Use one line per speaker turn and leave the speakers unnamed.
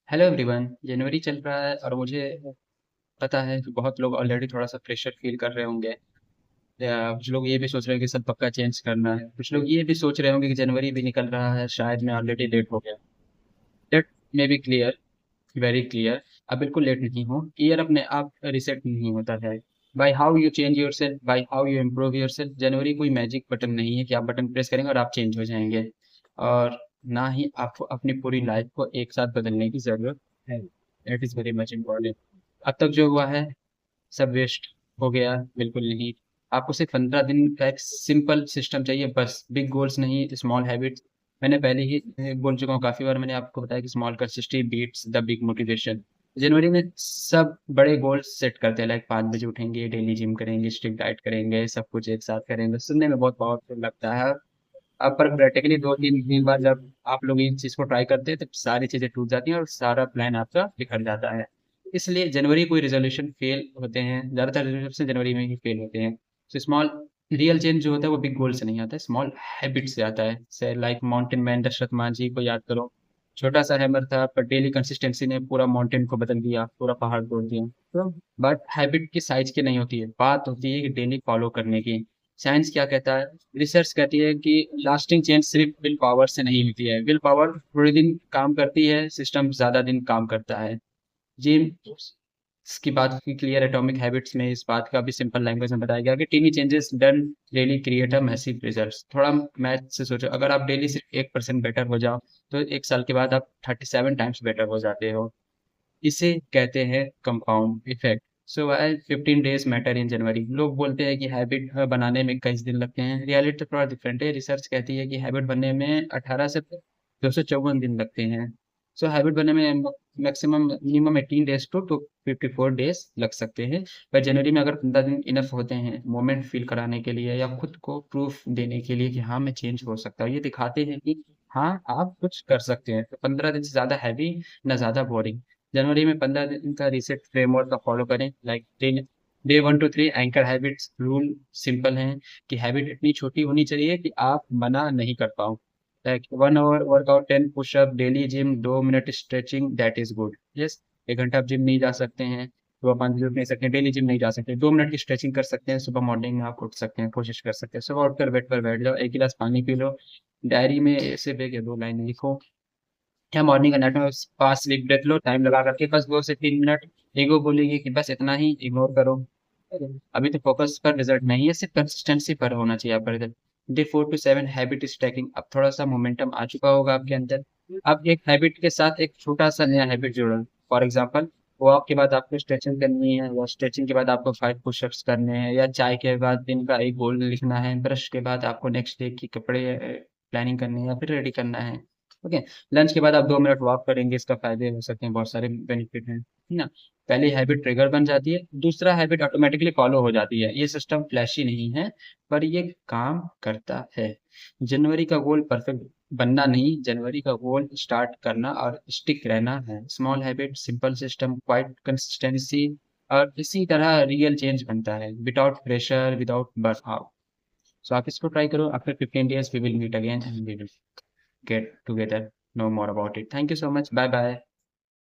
Hello everyone. जनवरी चल रहा है और मुझे पता है कि बहुत लोग ऑलरेडी थोड़ा सा प्रेशर फील कर रहे होंगे। या कुछ लोग ये भी सोच रहे हैं कि सब पक्का चेंज करना है। कुछ लोग ये भी सोच रहे होंगे कि जनवरी भी निकल रहा है, शायद मैं ऑलरेडी लेट हो गया। Let me be clear, very clear. अब बिल्कुल लेट नहीं हो। ईयर अपने आप रिसेट नहीं होता है। By how you change yourself, by how you improve yourself. जनवरी कोई मैजिक बटन नहीं है कि आप बटन प्रेस करेंगे और आप चेंज हो जाएंगे। और ना ही आपको अपनी पूरी लाइफ को एक साथ बदलने की जरूरत है। It is very much important. अब तक जो हुआ है सब वेस्ट हो गया, बिल्कुल नहीं। आपको सिर्फ 15 दिन का एक सिंपल सिस्टम चाहिए, बस बिग गोल्स नहीं, स्मॉल हैबिट्स। मैंने पहले ही बोल चुका हूँ काफ़ी बार, मैंने आपको बताया कि small consistency beats the big motivation. जनवरी में सब बड़े गोल्स सेट करते हैं, लाइक 5 बजे उठेंगे, डेली जिम करेंगे, स्ट्रिक्ट डाइट करेंगे, सब कुछ एक साथ करेंगे। सुनने में बहुत पावरफुल लगता है। अब पर प्रैक्टिकली 2-3 दिन बाद जब आप लोग इस चीज़ को ट्राई करते हैं तो सारी चीज़ें टूट जाती हैं और सारा प्लान आपका बिखर जाता है। इसलिए जनवरी कोई रेजोल्यूशन फेल होते हैं, ज़्यादातर रेजोल्यूशन जनवरी में ही फेल होते हैं। तो स्मॉल रियल चेंज जो होता है वो बिग गोल से नहीं आता है, स्मॉल हैबिट से आता है। Say like mountain man Dashrath Manjhi को याद करो। छोटा सा हैमर था पर डेली कंसिस्टेंसी ने पूरा माउंटेन को बदल दिया, पूरा पहाड़ तोड़ दिया। तो बट हैबिट की साइज की नहीं होती है, बात होती है कि डेली फॉलो करने की। साइंस क्या कहता है? रिसर्च कहती है कि लास्टिंग चेंज सिर्फ विल पावर से नहीं होती है। विल पावर थोड़े दिन काम करती है, सिस्टम ज्यादा दिन काम करता है। जिम की बात की क्लियर एटॉमिक हैबिट्स में इस बात का भी सिंपल लैंग्वेज में बताया गया कि tiny changes done daily create a massive results. थोड़ा मैथ से सोचो, अगर आप डेली सिर्फ 1% बेटर हो जाओ तो एक साल के बाद आप 37 टाइम्स बेटर हो जाते हो। इसे कहते हैं compound effect. So why 15 days matter in January. लोग बोलते हैं कि हैबिट बनाने में 21 दिन लगते हैं, रियलिटी तो थोड़ा डिफरेंट है। रिसर्च कहती है कि हैबिट बनने में 18 से 254 दिन लगते हैं। सो हैबिट बनने में maximum minimum 18 days to 54 days लग सकते हैं। पर जनवरी में अगर 15 दिन इनफ होते हैं मोमेंट फील कराने के लिए या खुद को प्रूफ देने के लिए कि हाँ मैं चेंज हो सकता हूँ, ये दिखाते हैं कि हाँ आप कुछ कर सकते हैं। तो 15 दिन से ज़्यादा हैवी, ना ज़्यादा बोरिंग। जनवरी में 15 दिन का रीसेट फ्रेमवर्क का फॉलो करें। Like day 1 to 3 anchor habits rule simple हैं कि हैबिट इतनी छोटी होनी चाहिए कि आप मना नहीं कर पाओ। Like 1 hour workout, 10 pushup, daily gym, 2 minute stretching, that is good. Yes, 1 घंटा आप जिम नहीं जा सकते हैं तो आप 5 मिनट नहीं सकते, डेली जिम नहीं जा सकते, 2 मिनट की स्ट्रेचिंग कर सकते हैं। सुबह मॉर्निंग में आप उठ सकते हैं, कोशिश कर सकते हैं। सुबह उठकर बेड पर बैठ जाओ, 1 गिलास पानी पी लो, डायरी में ऐसे बे के 2 लाइन लिखो या मॉर्निंग का नाइट में फास्ट स्लीप ब्रेथ लो टाइम लगा करके, बस 2 से 3 मिनट। ईगो बोलेगी कि बस इतना ही, इग्नोर करो। अभी तो फोकस पर रिजल्ट नहीं है, सिर्फ कंसिस्टेंसी पर होना चाहिए आपका result. Day 4 to 7 habit stacking. अब थोड़ा सा मोमेंटम आ चुका होगा आपके अंदर। अब एक हैबिट के साथ एक छोटा सा नया हैबिट जोड़ो। फॉर एग्जाम्पल, वॉक के बाद आपको स्ट्रेचिंग करनी है, या स्ट्रेचिंग के बाद आपको 5 पुशअप्स करने हैं, या चाय के बाद दिन का एक गोल लिखना है, ब्रश के बाद आपको नेक्स्ट डे की कपड़े प्लानिंग करनी है या फिर रेडी करना है। ओके, लंच के बाद आप 2 मिनट वॉक करेंगे, इसका फायदे हो सकते हैं, बहुत सारे बेनिफिट हैं, है ना। पहली हैबिट ट्रिगर बन जाती है, दूसरा हैबिट ऑटोमेटिकली फॉलो हो जाती है। ये सिस्टम फ्लैशी नहीं है पर ये काम करता है। जनवरी का गोल परफेक्ट बनना नहीं, जनवरी का गोल स्टार्ट करना और स्टिक रहना है। Small habit, simple system, quite consistency, और इसी तरह रियल चेंज बनता है without pressure, without burnout. So आप इसको ट्राई करो। After 15 days we will meet again and we will get together, know more about it. Thank you so much. Bye bye.